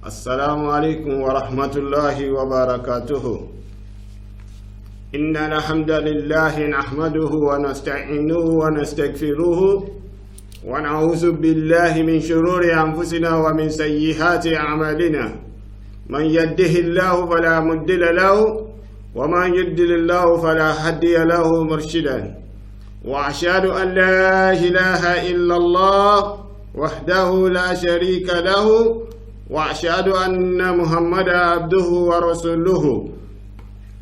السلام عليكم ورحمة الله وبركاته. إن الحمد لله نحمده ونستعينه ونستغفره ونعوذ بالله من شرور أنفسنا ومن سيئات أعمالنا. من يهده الله فلا مضل له ومن يضلل الله فلا هادي له مرشدا. وأشهد أن لا إله إلا الله وحده لا شريك له وأشهد أن محمدا عبده ورسوله.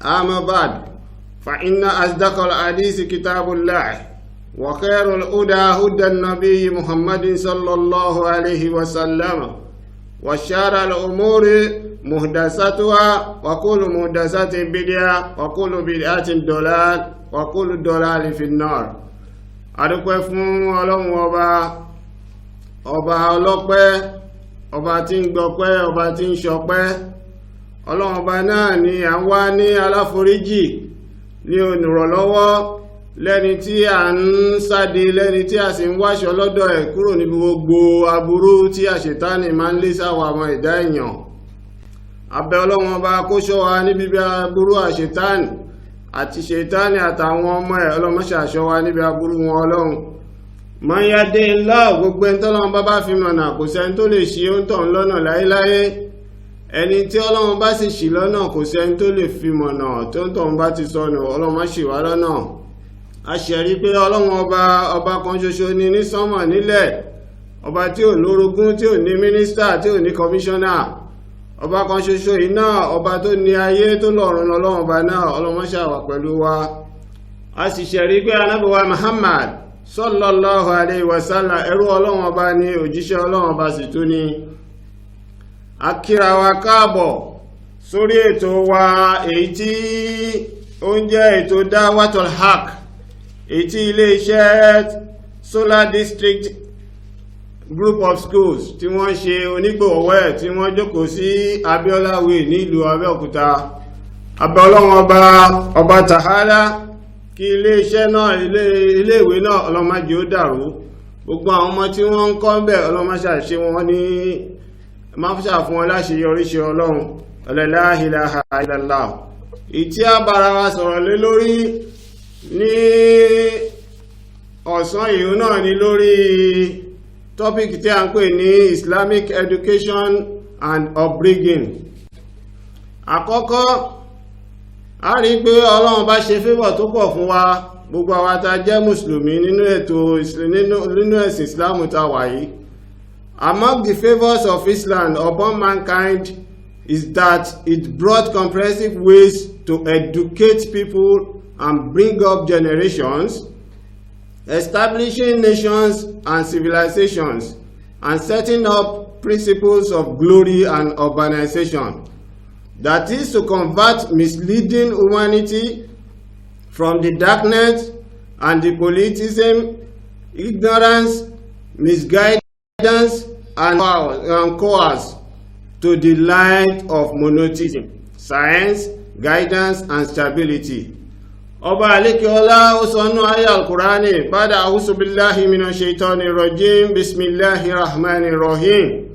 أما بعد، فإن أصدق الحديث كتاب الله، وخير الهدى هدى النبي محمد صلى الله عليه وسلم، وشر الأمور محدثاتها، وكل محدثة بدعة، وكل بدعة ضلال، وكل ضلال في النار. adúpẹ́ fún Ọlọ́run ọba ọlọ́pẹ́, ọba tí ń gbọpẹ́, ọba tí ń ṣọpẹ́. Ọlọ́run ọba náà ni à ń wá ní aláforíjì, ní olùrànlọ́wọ́, lẹ́ni tí a ń sáde, lẹ́ni tí a sì ń wáṣọ lọ́dọ̀ ẹ̀ kúrò níbi gbogbo aburú tí àṣetánì máa ń lé sáwọ àwọn ẹ̀dá èèyàn. A bẹ̀ Ọlọ́run ọba kó ṣọ́ wa níbi aburú àṣetánì àti ṣetánì àtàwọn ọmọ ẹ̀. Ọlọ́run má ṣe ṣọ́ wa níbi aburú wọn. Ọlọ́run man yahdihillahu, gbogbo ẹni tọ́lọ́run bá fi mọ̀nà, kò sẹ́ni tó lè ṣì òǹtọ̀ lọ́nà láéláé. Ẹni tí Ọlọ́run bá sì ṣì lọ́nà, kò sẹ́ni tó lè fi mọ̀nà tó ń tọ̀hún bá ti sọnù. Ọlọ́run má ṣì wá lọ́nà. A ṣẹ̀rí pé Ọlọ́run ọba kan ṣoṣo ni ní sánmọ̀ nílẹ̀, ọba tí ò lórogún, tí ò ní mínísítà, tí ò ní kọmíṣánná. Ọba kan ṣoṣo yìí náà, ọba tó ní ayé tó lọ́run Ọlọ́run ọba náà. Ọlọ́run má ṣe wà pẹ̀lú wa. A sì ṣẹ̀rí pé Ànábì wa Muhammad sallallahu alayhi wa sallam ẹrú Ọlọ́run ọba ni, òjíṣẹ́ Ọlọ́run ọba sì tún ni. A kíra wa káàbọ̀ sórí ètò wa èyí tí ó ń jẹ́ ètò Da'watul Haq, èyí tí ilé-iṣẹ́ Solar District Group of Schools tí wọ́n ṣe onígbọ̀wọ́ ẹ̀, tí wọ́n jókòó sí Abiola Way nílùú Abẹ́òkúta. Abẹ́ Ọlọ́run ọba Ta'ala kí iléeṣẹ́ náà, iléèwé náà, Ọlọ́run má jẹ́ ó dàrú. Gbogbo àwọn ọmọ tí wọ́n ń kọ́ ń bẹ̀, Ọlọ́run má ṣe wọn ní máfíṣà fún wọn láṣeyọrí ṣe Ọlọ́run. La ilaha illallah. Ìtí a bára wa sọ̀rọ̀ lé lórí ní ọ̀sán ìhun náà ni lórí tọ́pìkì tí a ń pè ní Islamic Education and Upbringing. Àkọ́kọ́, a rí pé Ọlọ́run bá ṣe fẹ́bọ̀ tó pọ̀ fún wa, gbogbo àwa tá jẹ́ mùsùlùmí nínú ẹ̀sìn Islam tá wà yìí. Among the favors of Islam upon mankind is that it brought comprehensive ways to educate people and bring up generations, establishing nations and civilizations, and setting up principles of glory and urbanization. That is to convert misleading humanity from the darkness and the politism, ignorance, misguidance, and coerce to the light of monotheism, science, guidance, and stability. Ọba Alékeọlá ó sọnú ayé al-Qur'ani, ba'da a'udhu billahi minash shaitanir rajim, bismillahir rahmanir rahim.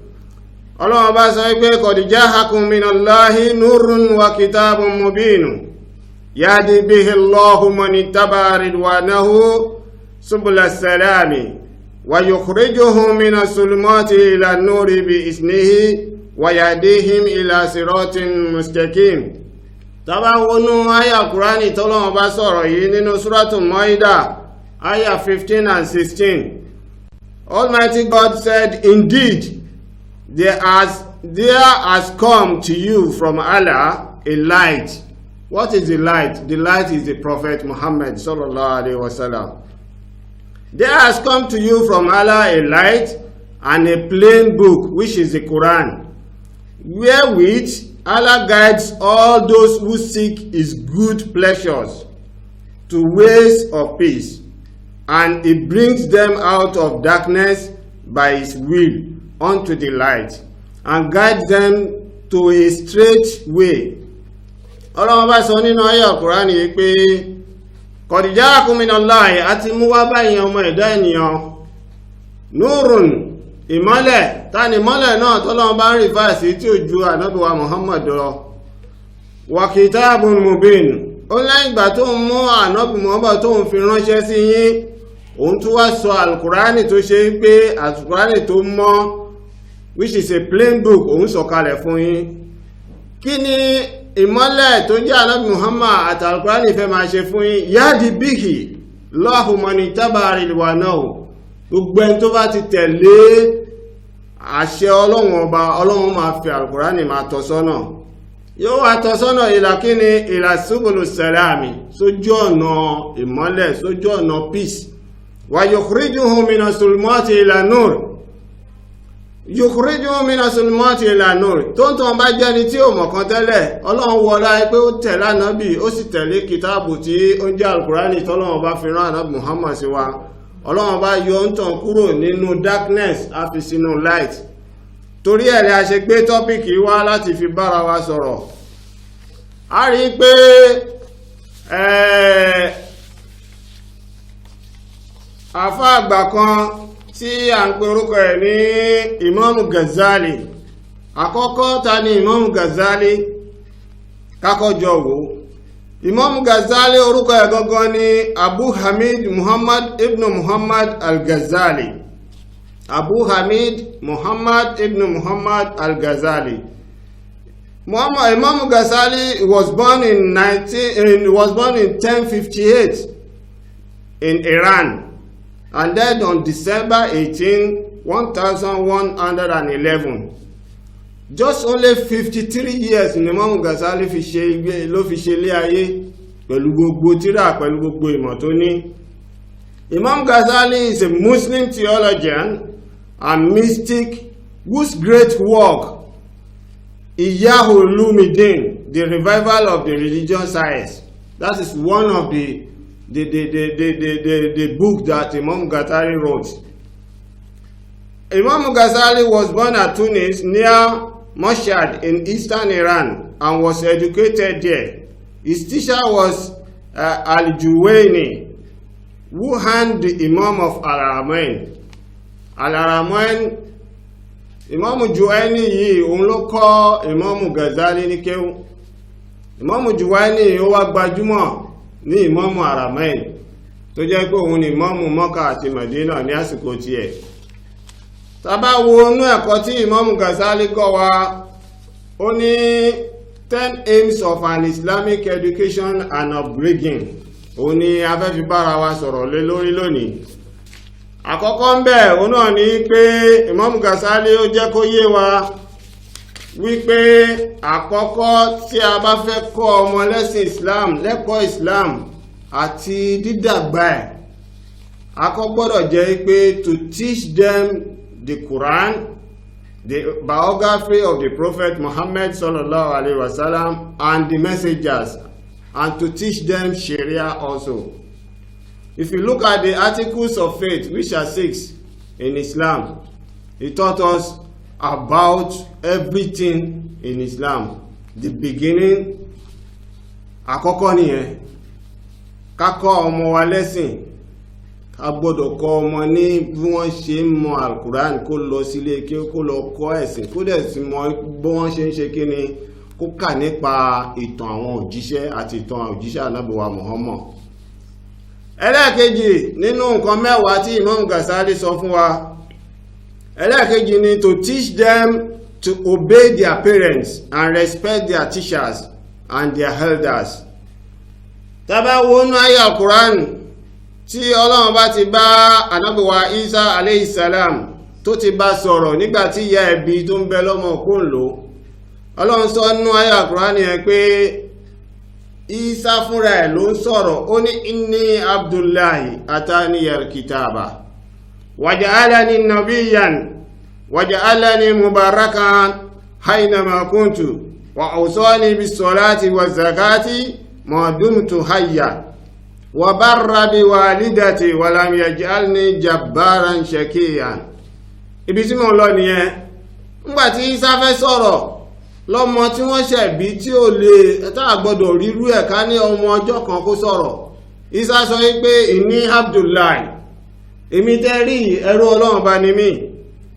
Ọlọ́run bá sọ pé qad ja'akum minallahi nurun wa kitabun mubinun yahdi bihi Allahu man ittaba'a ridwanahu subulas salami wa yukhrijuhum minas zulumati ilan nuri bi'iznihi wa yahdihim ila siratin mustaqim. Tàbá wọnú àyá Kùránì tọ́lọ́run bá sọ̀rọ̀ yìí nínú Suratul Maida, àyá 15 and 16. Almighty God said, "Indeed, there has come to you from Allah a light." What is the light? The light is the Prophet Muhammad sallallahu alaihi wasallam. There has come to you from Allah a light and a plain book, which is the Quran, wherewith Allah guides all those who seek his good pleasures to ways of peace, and he brings them out of darkness by his will unto the light, and guides them to a straight way. Ọlọ́run bá sọ nínú ayé Al-Qur'ani yìí pé qad ja'akum minallahi, àti mú wá báyìí ọmọ ẹ̀dá ènìyàn, nurun, ìmọ́lẹ̀ tani ìmọ́lẹ̀ náà tọ́lọ́run bá ń rí fàásí tí ó ju ànábì wa Muhammad lọ wa kitabun mubin ó lẹ́yìn ìgbà tó ń mú ànábì Muhammad tó ń fi ránṣẹ́ sí yín òun tún wá sọ alukurani tó ṣe pé alukurani tó mọ́ which is a plain book òun sọ̀kalẹ̀ fún yín. Kí ni ìmọ́lẹ̀ tó jẹ́ ànábì Muhammad àti alukurani fẹ́ máa ṣe fún yín? yáàdì bíkì lọ́hùn mọ́ni tábàárì wà náà gbogbo ẹni tó bá ti tẹ̀lé àṣẹ ọlọ́run ọba ọlọ́run máa fi alukurani máa tọ́ sọ́nà yóò wá tọ́ sọ́nà ìlà kíni ìlà subulu salami sójú ọ̀nà ìmọ́lẹ̀ sójú ọ̀nà peace wa yukhrijuhum mina sulumati ila nur yukhrijuhum mina sulumati ila nur tó ń tàn bá jẹ́ni tí ò mọ̀kan tẹ́lẹ̀ ọlọ́run wọlá pé ó tẹ̀lé ànábì ó sì tẹ̀lé kìtáàbù tí ó jẹ́ alukurani tọ́lọ́run bá fi rán ànábì Muhammad sí wa ọlọ́run bá yọ ń tàn kúrò nínú darkness á fi sínú light torí ẹ̀rẹ́ a ṣe gbé tọ́pìkì wá láti fi bára wa sọ̀rọ̀ a rí pé àfá àgbà kan tí a ń pe orúkọ ẹ̀ ní Imam Ghazali àkọ́kọ́ ta ni Imam Ghazali kákọ́jọ wò Imam Ghazali orúkọ ẹ̀ gangan ni Abu Hamid Muhammad ibn Muhammad al-Ghazali Abu Hamid Muhammad ibn Muhammad al-Ghazali. Imam Ghazali was born in 1058 in Iran and died on December 18, 1111. Just only 53 years ni Imam Ghazali fi ṣe ilé ayé pẹ̀lú gbogbo tírà pẹ̀lú gbogbo ìmọ̀ tó ní. Imam Ghazali is a Muslim theologian and mystic whose great work Ihya Ulumuddin, the revival of the religious science, that is one of the book that Imam Ghazali wrote. Imam Ghazali was born at Tunis near Mashhad in eastern Iran and was educated there. His teacher was Al-Juwayni, who had the Imam of Al-Haramain. Al-Haramain, Imam Juwayni yìí òun ló kọ́ Imam Ghazali ní kéwú. Imam Juwayni ó wá gbajúmọ̀ ní Imam Al-Haramain tó jẹ́ pé òun ni Imam Mọ́kà àti Medina ní àsìkò tiẹ̀. Tá bá wo inú ẹ̀kọ́ tí Imam Ghazali kọ́ wa ó ní 10 aims of an Islamic education and upbringing òun ni a fẹ́ fi bára wa sọ̀rọ̀ lé lórí lónìí. Àkọ́kọ́ ń bẹ̀ òun náà ni pé Imam Ghazali ó jẹ́ kó yé wa wípé àkọ́kọ́ tí a bá fẹ́ kọ́ ọmọ lẹ́sìn Islam lẹ́kọ̀ọ́ Islam àti dídàgbà ẹ̀ àkọ́kọ́ gbọ́dọ̀ jẹ́ pé to teach them the Quran, the biography of the Prophet Muhammad sallallahu alaihi wasallam and the messengers, and to teach them Sharia also. If you look at the articles of faith, which are 6 in Islam, it taught us about everything in Islam. The beginning, àkọ́kọ́ nìyẹn, ká kọ́ ọmọ wa lẹ́sìn, ká gbọ́dọ̀ kọ́ ọmọ ní bí wọ́n ṣe ń mọ Al-Quran kó lọ sílé kí ó lọ kọ́ ẹ̀sìn kó dẹ̀ sí mọ bí wọ́n ṣe ń ṣe kí ni kó kà nípa ìtàn àwọn òjíṣẹ́ àti ìtàn òjíṣẹ́ Ànábì wa Muhammad. Ẹlẹ́ẹ̀kejì nínú nǹkan mẹ́wàá tí Imam Ghazali sọ fún wa, ẹlẹ́ẹ̀kejì ni to teach them to obey their parents and respect their teachers and their elders. Tá bá wo nínú àyá Al-Quran tí Ọlọ́run bá ti bá Ànábì wa Isa alayhi salam tó ti bá sọ̀rọ̀ nígbàtí ìyá ẹ̀bí tó ń bẹ lọ́mọ kó ń lò, Ọlọ́run sọ nínú àyá Al-Quran yẹn pé Isa fúnra ẹ̀ ló ń sọ̀rọ̀, ó ní inni Abdullahi ataniyal kitaba waja'alani nabiyyan waja'alani mubarakan haynama kuntu wa awsani bis salati waz zakati ma dumtu hayya wa barra bi walidati wa lam yaj'alni jabbaran shakiyan. Ibi tí mo lọ nìyẹn, ńgbà tí Isa fẹ́ sọ̀rọ̀ lọ́mọ tí wọ́n ṣẹ̀bí tí ó lè tá gbọ́dọ̀ rírú ẹ̀ ká ní ọmọ ọjọ́ kan kó sọ̀rọ̀. Isa sọ wípé inni Abdullahi, èmi tẹ́ rí ẹrú Ọlọ́run bá ní mí,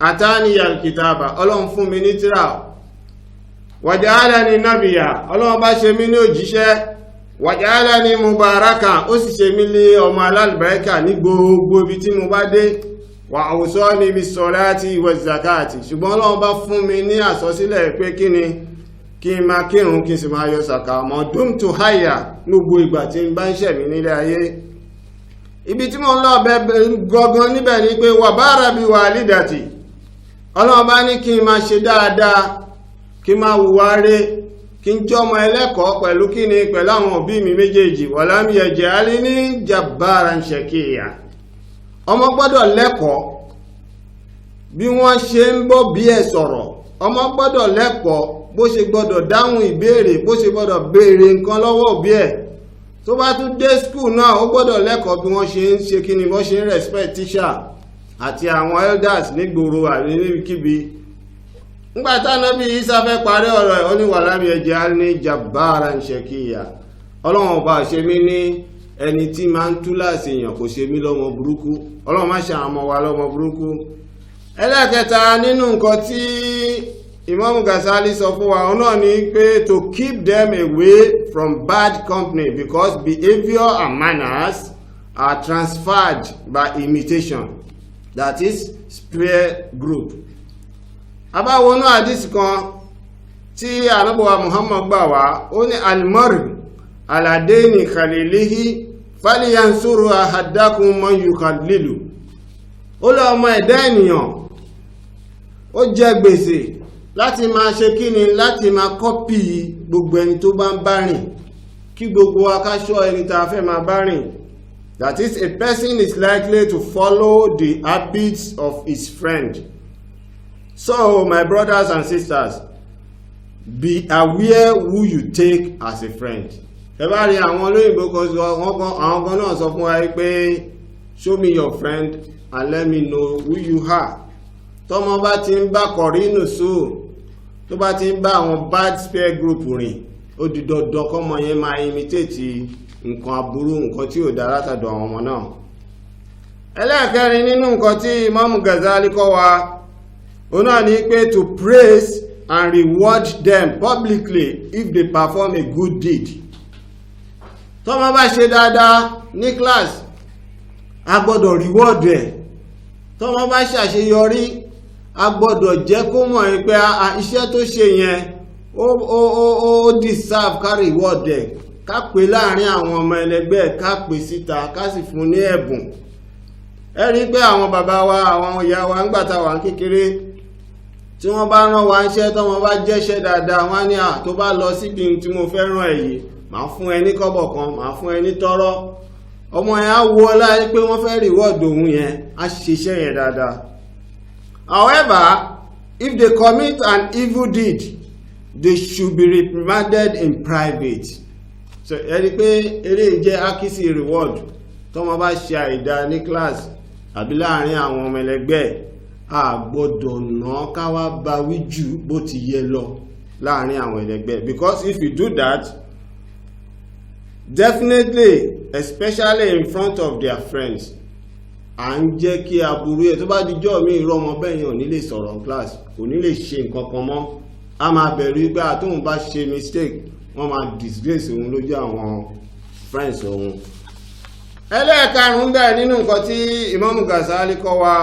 atani alkitaba ọlọ́run fún mi ní tírà waja'alani nabiyya ọlọ́run bá ṣe mí ní òjíṣẹ́ waja'alani mubaraka ó sì ṣe mí ní ọmọ alálùbáríkà ní gbogbo ibi tí mo bá dé wa awsani bis salati waz zakati ṣùgbọ́n ọlọ́run bá fún mi ní àsọsílẹ̀ pé kí n máa kírun kí n sì máa yọ sàkà mọ́ dumtu hayya gbogbo ìgbà tí n bá ń ṣẹ̀mí nílé ayé. Ibi tí mo ń lọ gangan níbẹ̀ ni pé wà bára bí walidati ọlọ́run bá ní kí n máa ṣe dáadáa kí n máa hùwà rere kí n jọmọ ẹlẹ́kọ̀ọ́ pẹ̀lú pẹ̀lú àwọn òbí mi méjèèjì walam yaj'alni jabbaran shaqiyya. Ọmọ gbọ́dọ̀ lẹ́kọ̀ọ́ bí wọ́n ṣe ń bọ́ bí ẹ̀ sọ̀rọ̀, ọmọ gbọ́dọ̀ lẹ́kọ̀ọ́ bó ṣe gbọ́dọ̀ dáhùn ìbéèrè, bó ṣe gbọ́dọ̀ béèrè nǹkan lọ́wọ́ òbí ẹ̀. Tó bá tún dé school náà ó gbọ́dọ̀ lẹ́kọ̀ọ́ bí wọ́n ṣe ń ṣe bọ́ ṣe ń respect teacher àti àwọn elders nígboro àti níbikíbi. Nígbà t'Ànábì Ìsá fẹ́ parí ọ̀rọ̀ ẹ̀ ó ní walam yaj'alni jabbaran shaqiyya. Ọlọ́run ọba ṣe mí ní ẹni tí máa ń túláàsì èèyàn, kò ṣe mí lọ́mọ burúkú. Ọlọ́run má ṣe àwọn ọmọ wa lọ́mọ burúkú. Ẹlẹ́kẹta nínú nǹkan tí Imam Ghazali sọ fún wa náà ni pé to keep them away from bad company because behavior and manners are transferred by imitation, that is peer group. Abáwọnú àdísì kan tí Ànábì wa Muhammad gbà wá ó ní al-mar'u ala dini khalilihi falyansuru ahadakum man yukhalilu. Ó lọ ọmọ ẹ̀dá ènìyàn ó jẹ gbèsè láti máa ṣe kíni, láti máa kọ́pì gbogbo ẹni tó bá ń bá rìn, kí gbogbo akáṣọ́ ẹni tá a fẹ́ máa bá rìn. That is, a person is likely to follow the habits of his friend. So, my brothers and sisters, be aware who you take as a friend. Ẹ bá rí àwọn olóyìnbó kan sọ, àwọn kan náà sọ fún wa pé show me your friend and let me know who you are. Tọ́mọ bá ti ń bá kọ̀rínù sùn, tó bá ti ń bá àwọn bad peer group rìn, ó di dandan kọ́mọ yẹn máa imitate nǹkan aburú, nǹkan tí ò dára látọ̀dọ̀ àwọn ọmọ náà. Ẹlẹ́ẹ̀kẹrin nínú nǹkan tí Imam Ghazali kọ́ wa ó náà ní pé to praise and reward them publicly if they perform a good deed. Tọ́mọ bá ṣe dáadáa ní class, a gbọ́dọ̀ reward ẹ̀. Tọ́mọ bá ṣàṣeyọrí, a gbọ́dọ̀ jẹ́ kó mọ̀ pé iṣẹ́ tó ṣe yẹn ó deserve ká reward ẹ̀, ká pè láàrin àwọn ọmọ ẹlẹgbẹ́, ká pè síta, ká sì fún ní ẹ̀bùn. Ẹ rí pé àwọn bàbá wa, àwọn ìyá wa ńgbà tá wà kékeré, tí wọ́n bá rán wa iṣẹ́ tó wọ́n bá jẹ́ṣẹ́ dáadáa, wọ́n ní tó bá lọ síbi tí mo fẹ́ rán ẹ yìí, màá fún ẹ ní kọ́bọ̀ kan, màá fún ẹ ní tọ́rọ́. Ọmọ yẹn á wo ọlá pé wọ́n fẹ́ reward òun yẹn, á ṣiṣẹ́ yẹn dáadáa. However, if they commit an evil deed, they should be reprimanded in private. So ẹ rí pé eré jẹ́ akísí reward tọ́mọ bá ṣe àìdá ní class àbí láàrin àwọn ọmọ ẹlẹgbẹ́, a gbọ́dọ̀ ná ká wá bá wí jù bó ti yẹ lọ láàrin àwọn ẹlẹgbẹ́, because if you do that, definitely, especially in front of their friends, à ń jẹ́ kí aburú ẹ̀ tó bá dijọ́ mi irú ọmọ bẹ́ẹ̀ yẹn ò ní lè sọ̀rọ̀ ní class, kò ní lè ṣe nǹkan kan mọ́. A máa bẹ̀rù pé àtòun bá ṣe mistake, wọ́n máa disgrace òun lójú àwọn friends òun. Ẹlẹ́ẹ̀karùn-ún bẹ́ẹ̀ nínú nǹkan tí Imam Ghazali kọ́ wa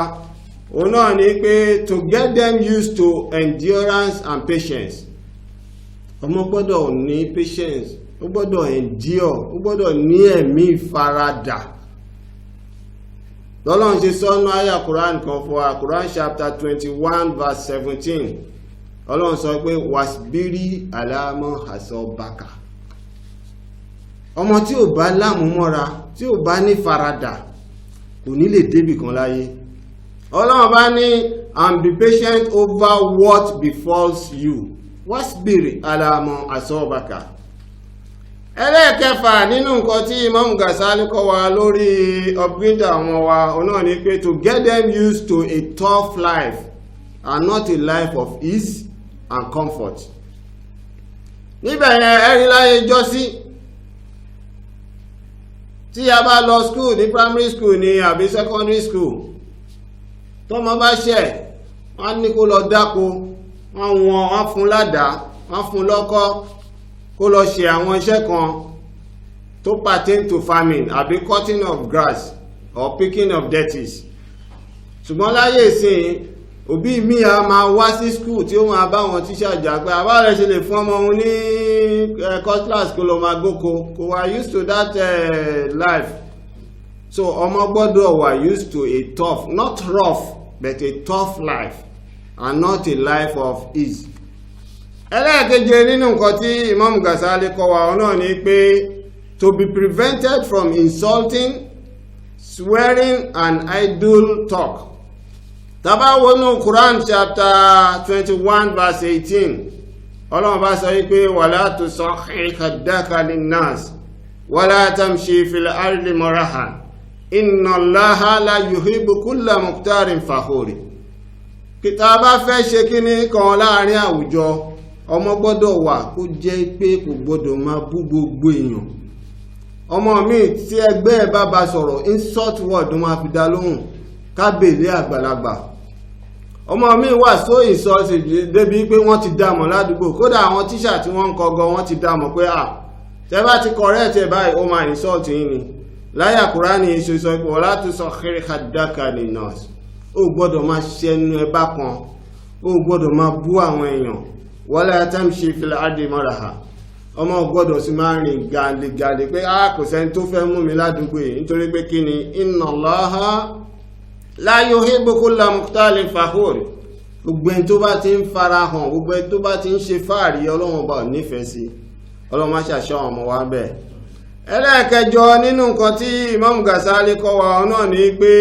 òun náà ni pé to get them used to endurance and patience. Ọmọ gbọ́dọ̀ ní patience, ó gbọ́dọ̀ endure, ó gbọ́dọ̀ ní ẹ̀mí ìfaradà. Lọ́lọ́run ṣe sọ́nù àyà Quran kan fún wa, Quran chapter 21 verse 17. Ọlọ́run sọ pé wasbiri alama hasobaka. Ọmọ tí ò bá lámúmọ́ra, tí ò bá ní faradà, kò ní lè débì kan láyé. Ọlọ́run bá ní and be patient over what befalls you. Wasbiri alama hasobaka. Ẹlẹ́ẹ̀kẹfà nínú nǹkan tí Imam Ghazali kọ́ wa lórí upbringing àwọn wa náà ni pé to get them used to a tough life and not a life of ease and comfort. Níbẹ̀ yẹn ẹ̀rí láyé jọ́sí tí a bá lọ school ní primary school ní àbí secondary school, tọ́mọ bá ṣẹ̀ wọ́n ní kó lọ dáko, wọ́n fún ládàá, wọ́n fún lọ́kọ́ kó lọ ṣe àwọn iṣẹ́ kan tó pertain to farming àbí cutting of grass or picking of dirties. Ṣùgbọ́n láyé ìsìn òbí mi a máa wá sí school tí ó máa bá wọn tíṣà jà pé àbá rẹ̀ ṣe lè fún ọmọ òun ní cutlass kó lọ máa gbóko, kò wá used to that life. So ọmọ gbọ́dọ̀ wà used to a tough, not rough, but a tough life and not a life of ease. Ẹlẹ́ẹ̀keje nínú nǹkan tí Imam Ghazali kọ́ wa náà ni pé to be prevented from insulting, swearing and idle talk. Tá bá wo nínú Quran chapter 21 verse 18, Ọlọ́run bá sọ wípé wala tusahhir khaddaka linnas wala tamshi fil ardi marahan inna Allaha la yuhibbu kulla mukhtarin fakhur. Tá bá fẹ́ ṣe kíní kan láàrin àwùjọ, ọmọ gbọ́dọ̀ wà kó jẹ́ pé kò gbọ́dọ̀ máa bú gbogbo èèyàn. Ọmọ mi tí ẹgbẹ́ ẹ̀ bá bá sọ̀rọ̀ insult word ló máa fi dá lóhùn, kábèlé àgbàlagbà. Ọmọ mi wà so insult débi pé wọ́n ti dámọ̀ ládùúgbò, kódà àwọn tíṣà tí wọ́n ń kọ́ gan wọ́n ti dámọ̀ pé tẹ́ bá ti correct ẹ̀ báyìí ó máa insult yín ni. Láyà Kùránì ṣe sọ pé wala tusahhir khaddaka linnas, ó gbọ́dọ̀ máa ṣẹnu ẹ bá kan, ó gbọ́dọ̀ máa bú àwọn èèyàn. Wala tamshi fil ardi maraha, ọmọ gbọ́dọ̀ sì máa rìn gàlégàlé pé kò sẹ́ni tó fẹ́ mú mi ládùúgbò yìí, nítorí pé kí ni inna Allaha la yuhibbu kulla mukhtalin fakhur. Gbogbo ẹni tó bá ti ń fara hàn, gbogbo ẹni tó bá ti ń ṣe fáàrí, Ọlọ́run bá nífẹ̀ẹ́ sí. Ọlọ́run má ṣàṣọ ọmọ wa bẹ́ẹ̀. Ẹlẹ́ẹ̀kẹjọ nínú nǹkan tí Imam Ghazali kọ́ wa náà ni pé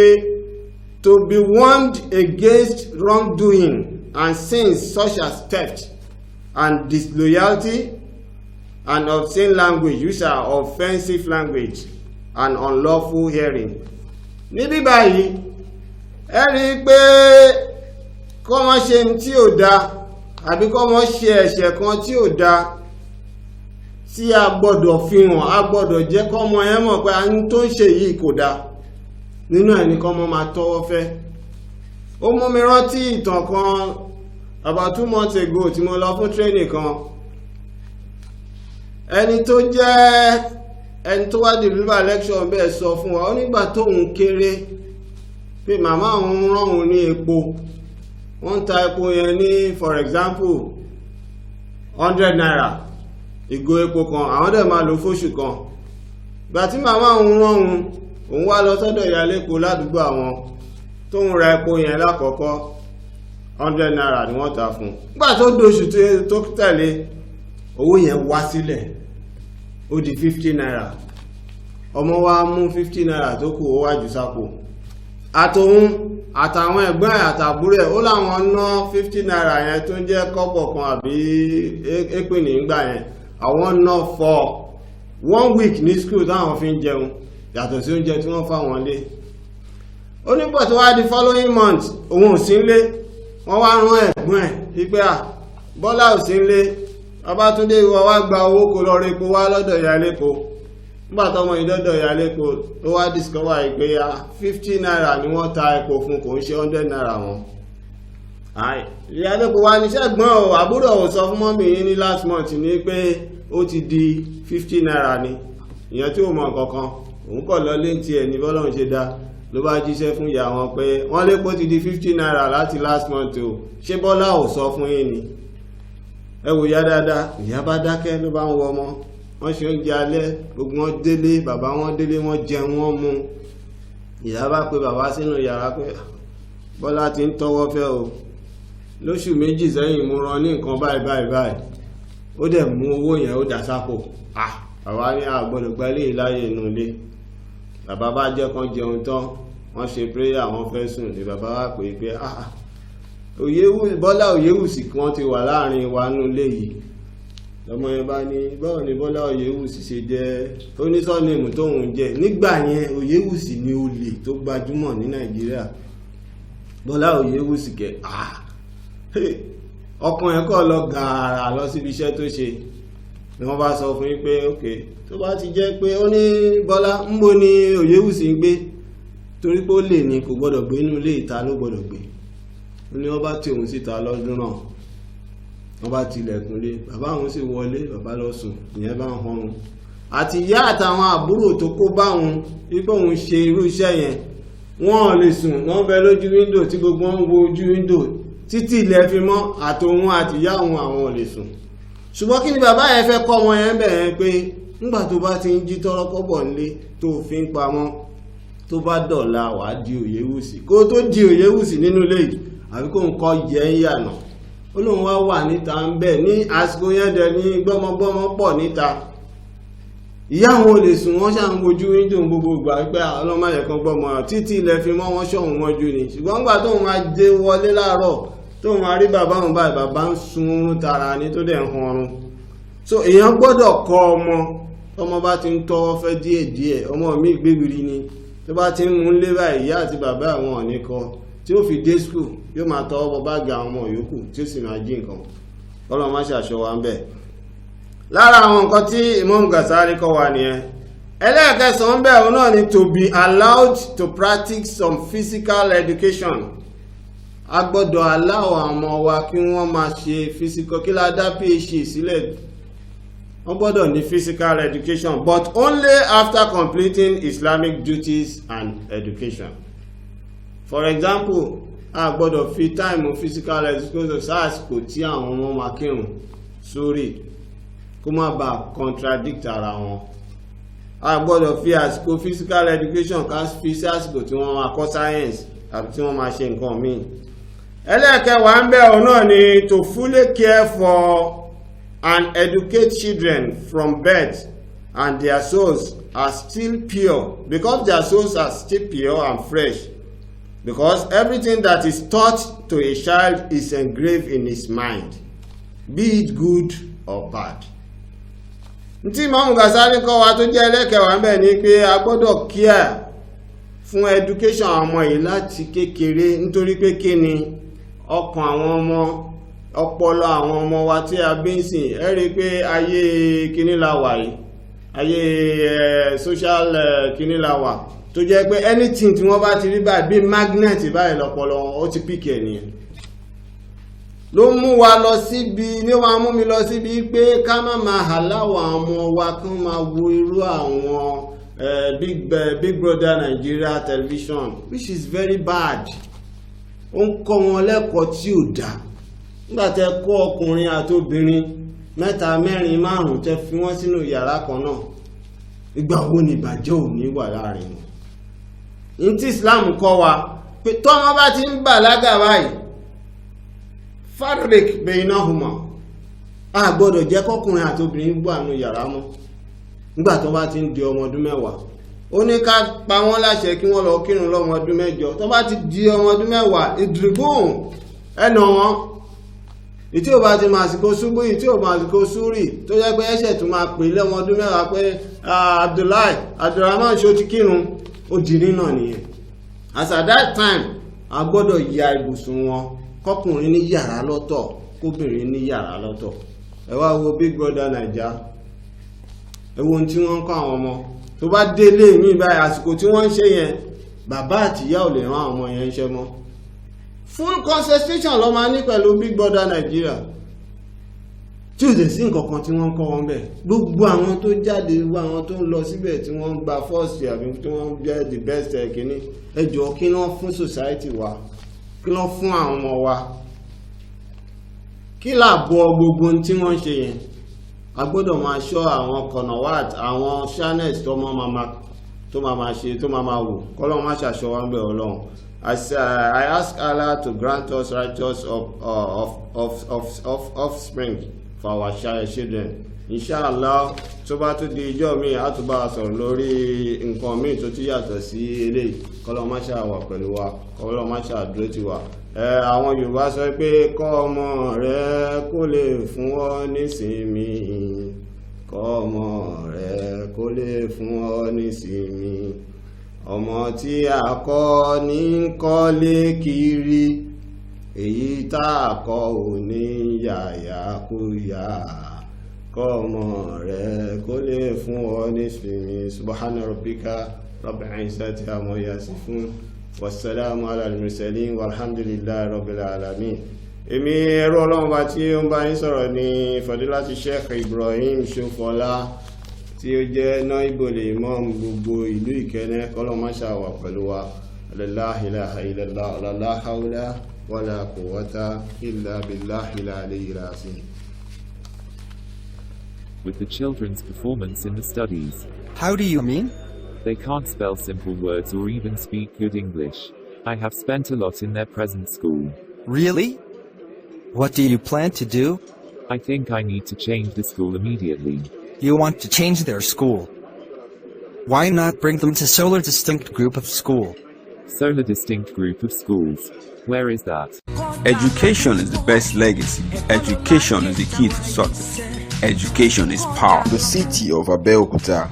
to be warned against wrongdoing and sins such as theft and disloyalty and obscene language, use of offensive language and unlawful hearing. Níbí báyìí ẹ rí pé kọ́ mọ́ ṣe tí ò dá àbí kọ́ mọ́ ṣe ẹ̀ṣẹ̀ kan tí ò dá tí a gbọ́dọ̀ fi hàn, a gbọ́dọ̀ jẹ́ kọ́ mọ́ ẹ mọ̀ pé a ń tó ń ṣe yìí kò dá. Nínú ẹ̀ ní kọ́ mọ́ máa tọ́wọ́ fẹ́. Ó mú mi rántí ìtàn kan about 2 months ago tí mo lọ fún training kan. Ẹni tó wá deliver lecture bẹ́ẹ̀ sọ fún wa, ó nígbà tóun kéré pé màmá òun rán òun ní epo. Wọ́n ta epo yẹn ní for example 100 naira ìgò epo kan, àwọn dẹ̀ máa lò fóṣù kan. Ìgbà tí màmá òun rán òun wá lọ sọ́dọ̀ ìyálépo ládùúgbò àwọn tóun ra epo yẹn lákọ̀ọ́kọ́ 100 naira ni wọ́n ta fún. Nígbà tó dóṣù tó tẹ̀lé, owó yẹn wá sílẹ̀, ó di 50 naira. Ọmọ wa mú 50 naira tó kù, ó wá jù sápò. Àtòun àtàwọn ẹ̀gbọ́n àtàbúrò ẹ̀, ó láwọn ná 50 naira yẹn tó ń jẹ́ kọ́pọ̀ kan àbí èpè nígbà yẹn, àwọn ná for 1 week ní school táwọn fi ń jẹun yàtọ̀ sí oúnjẹ tí wọ́n fáwọn lé. Ó nígbà tó wá di following month òun ò sí nlé, wọ́n wá rán ẹ̀gbọ́n ẹ̀ wípé Bọ́lá ò sí nlé, Babátúndé wọ́n wá gba owó kó lọ repo wá lọ́dọ̀ ìyálépo. Nígbà tọ́mọ ìdọ́dọ̀ ìyálépo tó wá discover pé 50 naira ni wọ́n ta epo fún, kò ń ṣe 100 naira wọn. Ìyálépo wa ní ṣẹ́gbọ́n àbúrò ò sọ fún mọ́mì yín ní last month ní pé ó ti di 50 naira ni. Ìyẹn tí ò mọ̀ kankan, òun kọ̀ lọ lé ti ẹ̀ ní bọ́lọ́run ṣe dá, ló bá jíṣẹ́ fún ìyá wọn pé wọ́n lépo ti di 50 naira láti last month o, ṣé Bọ́lá ò sọ fún yín ni? Ẹ wò ìyá dáadáa, ìyá bá dákẹ́ ló bá ń wọ ọmọ. Wọ́n ṣe oúnjẹ alẹ́, gbogbo wọn délé, bàbá wọn délé, wọ́n jẹun wọ́n mu. Ìyá bá pe bàbá sínú yàrá pé Bọ́lá ti ń tọ́wọ́ fẹ́ o, lóṣù méjì sẹ́yìn mo rán ní nǹkan báyìí. Ó dẹ̀ mú owó yẹn ó dà sápò. Bàbá ní àgbọ̀dọ̀ gba ilé ìláyè inú ilé. Bàbá bá jẹ́ kán jẹun tán, wọ́n ṣe prayer, wọ́n fẹ́ sùn ní bàbá wá pé Bọ́lá Oyèwùsì kí wọ́n ti wà láàrin wa nínú ilé yìí. Lọ́mọ yẹn bá ní báwo ni Bọ́lá Oyèwùsì ṣe jẹ́, ó ní sọ́ọ̀nìmù tóun jẹ́. Nígbà yẹn Oyèwùsì ni olè tó gbajúmọ̀ ní Nàìjíríà. Bọ́lá Oyèwùsì kẹ̀ ọkùnrin kọ́ lọ gààrà lọ síbi iṣẹ́ tó ṣe. Ni wọ́n bá sọ fún yín pé ok, tó bá ti jẹ́ pé ó ní Bọ́lá ń bó ni Oyèwùsì ń gbé, torí pé ó lè ní kò gbọ́dọ̀ gbé inú ilé, ìta ló gbọ́dọ̀ gbé. ní wọ́n bá tí òun síta lọ́dún náà, wọ́n bá tilẹ̀kùn lé, bàbá òun sì wọlé, bàbá lọ sùn, ìyẹn bá ń họrun. Àti ìyá àtàwọn àbúrò tó kó bá òun wípé òun ṣe irú iṣẹ́ yẹn, wọ́n lè sùn, wọ́n bẹ lójú wíńdò tí gbogbo wọn wo ojú wíńdò títí ilẹ̀ fi mọ́, àtòun àti ìyá òun àwọn ò lè sùn. Ṣùgbọ́n kí ni bàbá yẹn fẹ́ kọ́ wọn yẹn bẹ̀rẹ̀ pé nígbà tó bá ti ń jí tọ́rọ́ kọ́bọ̀ nílé tó fi ń pamọ́, tó bá dọ̀la wàá di òyewùsì, kó tó di òyewùsì nínú ilé yìí àbí kó ń kọ́ yẹ ń yànà. Ó lóun wá wà níta ń bẹ̀ ní àsìkò yẹn dẹ̀ ní gbọ́mọgbọ́mọ pọ̀ níta. Ìyá àwọn olè sùn, wọ́n ṣàn wojú wíńdò gbogbo ìgbà pé ọlọ́mọdé kan gbọ́mọ títí ilẹ̀ fi mọ́ wọn ṣọ̀hún mọ́jú ni. Ṣùgbọ́n nígbà tóun máa dé wọlé láàárọ̀ tóun máa rí bàbá òun báyìí, bàbá ń sun oorun tara ni tó dẹ̀ ń hanrun. So èèyàn gbọ́dọ̀ kọ́ ọmọ, tọmọ bá ti ń tọ́wọ́ fẹ́ díẹ̀díẹ̀, ọmọ mi gbégbiri ni, tó bá ti ń mú lé báyìí ìyá àti bàbá àwọn ọ̀ní kọ tí ó fi dé skul yóò máa tọwọ́ bọ báàgì àwọn ọmọ yòókù tí ó sì máa jí nǹkan. Ọlọ́run má ṣàṣọ wa ń bẹ̀. Lára àwọn nǹkan tí Imam Ghazali kọ́ wa nìyẹn. Ẹlẹ́ẹ̀kẹsàn-án bẹ́ẹ̀ òun náà ni to be allowed to practice some physical education. A gbọ́dọ̀ allow àwọn ọmọ wa kí wọ́n máa ṣe physical, kí la dá PhD sílẹ̀, wọ́n gbọ́dọ̀ ní physical education, but only after completing Islamic duties and education. For example, a gbọ́dọ̀ fi time physical education sásìkò tí àwọn ọmọ máa kírun sórí kó má bàa contradict ara wọn. A gbọ́dọ̀ fi àsìkò physical education ká fi sí àsìkò tí wọ́n máa kọ́ science àbí tí wọ́n máa ṣe nǹkan míì. Ẹlẹ́ẹ̀kẹwàá ń bẹ̀ ọ̀nà ni to fully care for and educate children from birth, and their souls are still pure, because their souls are still pure and fresh, because everything that is taught to a child is engraved in his mind, be it good or bad. Ntí Imam Ghazali kọ́ wa tó jẹ́ ẹlẹ́kẹ̀wàá ń bẹ̀ ni pé a gbọ́dọ̀ care fún education àwọn ọmọ yìí láti kékeré, nítorí pé kí ni ọkàn àwọn ọmọ, ọpọlọ àwọn ọmọ wa tí a bí ń sìn, ẹ rí pé ayé kíní la wà yìí, ayé social kíní la wà, tó jẹ́ pé anything tí wọ́n bá ti rí báyìí bí magnet báyìí lọ́pọlọ ó ti pìkì ẹ̀ nìyẹn. Ló mú wa lọ síbi, ní ó máa mú mi lọ síbi pé ká má máa hàláwọ̀ àwọn ọmọ wa kí wọ́n máa wo irú àwọn Big Brother Nigeria television, which is very bad. Ó ń kọ́ wọn lẹ́kọ̀ọ́ tí ò dáa. Nígbà tẹ́ kọ́ ọkùnrin àti obìnrin mẹ́ta mẹ́rin márùn-ún tẹ́ fi wọ́n sínú yàrá kan náà, ìgbà wo ni ìbàjẹ́ ò ní wà láàrin wọn? Ní tí Islam kọ́ wa pé tọ́mọ bá ti ń bàlágà báyìí, farrik bainahuma, a gbọ́dọ̀ jẹ́ kọ́kùnrin àti obìnrin gbọ́ àánú yàrá mọ́. Nígbà tó bá ti ń di ọmọ ọdún mẹ́wàá, ó ní ká pa wọ́n láṣẹ kí wọ́n lọ kírun lọ́mọ ọdún mẹ́jọ. Tó bá ti di ọmọ ọdún mẹ́wàá, ìdìrìbùn ẹnà wọn. Ìtí ò bá ti máa sìkò ṣúgbó, ìtí ò máa sìkò ṣúrì, tó jẹ́ pé ẹ̀ṣẹ̀ tó máa pè lọ́mọ ọdún mẹ́wàá pé Abdullahi Abdulrahman ṣó ti kírun, ó dìrí náà nìyẹn. As at that time, a gbọ́dọ̀ ya ibùsùn wọn, kọkùnrin ní yàrá lọ́tọ̀, kóbìnrin ní yàrá lọ́tọ̀. Ẹ wá wo Big Brother Naija, ẹ wo ohun tí wọ́n ń kọ́ àwọn ọmọ. Tó bá délé mi báyìí, àsìkò tí wọ́n ń ṣe yẹn, bàbá àti ìyá ò lè rán àwọn ọmọ yẹn iṣẹ́ mọ́. Full concentration ló máa ní pẹ̀lú Big Brother Nigeria, tí ò dẹ̀ sí nǹkan kan tí wọ́n ń kọ́ wọn bẹ̀. Gbogbo àwọn tó jáde wá, àwọn tó ń lọ síbẹ̀ tí wọ́n ń gba first àbí tí wọ́n ń jẹ́ the best kìíní, ẹ jọ̀ọ́ kí wọ́n fún society wa, kí wọ́n fún àwọn ọmọ wa, kí làbọ̀ gbogbo tí wọ́n ń ṣe yẹn. A gbọ́dọ̀ máa ṣọ́ àwọn kọ̀nàwàt, àwọn channels tó máa ṣe, tó máa wò, kọ́lọ́ má ṣàṣọ wa ń bẹ̀ Ọlọ́run. I ask Allah to grant us righteous offspring for our children. Inshallah, tó bá tún di ìjọ́ mi, a tún bá sọ̀rọ̀ lórí nǹkan míì tó tún yàtọ̀ sí eléyìí. Kọ́lọ́ má ṣà wà pẹ̀lú wa, kọ́lọ́ má ṣà dúró tì wá. Àwọn Yorùbá sọ pé kọ́ ọmọ rẹ kó lè fún ọ nísinmi, kọ́ ọmọ rẹ kó lè fún ọ nísinmi. Ọmọ tí a kọ́ ní kọ́lé kiri, èyí tá a kọ́ ò ní yàyàkúyà. Kọ́ ọmọ rẹ kó lè fún ọ nísinmi. Subhana rabbika rabbil izzati amma yasifun, wassalamu ala al-mursalin walhamdulillahi rabbil alamin. Èmi ẹrú Ọlọ́run bá tí ó ń bá yín sọ̀rọ̀ ní Fadilati Sheikh Ibrahim Shofola tí ó jẹ́ naibul imam gbogbo ìlú Ìkẹ́nnẹ́. kọ́lọ́ má ṣàwà pẹ̀lú wa. La ilaha illallah la hawla wala quwwata illa billahil aliyyil azim. With the children's performance in the studies. How do you mean? They can't spell simple words or even speak good English. I have spent a lot in their present school. Really? What do you plan to do? I think I need to change the school immediately. You want to change their school? Why not bring them to Solar Distinct Group of School? Solar Distinct Group of Schools. Where is that? Education is the best legacy. Education is the key to success. Education is power. The city of Abeokuta,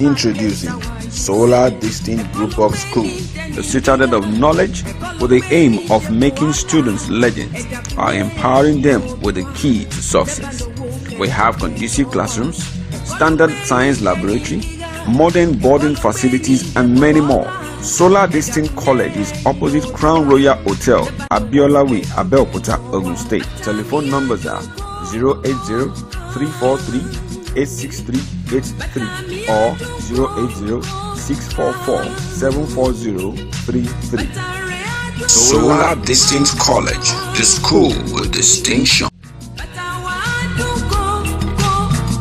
introducing Solar Distinct Group of Schools, the citadel of knowledge with the aim of making students legends, are empowering them with the key to success. We have conducive classrooms, standard science laboratory, modern boarding facilities, and many more. Solar Distinct College is opposite Crown Royal Hotel, Abiola Way, Abeokuta, Ogun State. Telephone numbers are 080-343-86383 or 080-644-74033. Solar Distinct College, the school with distinction.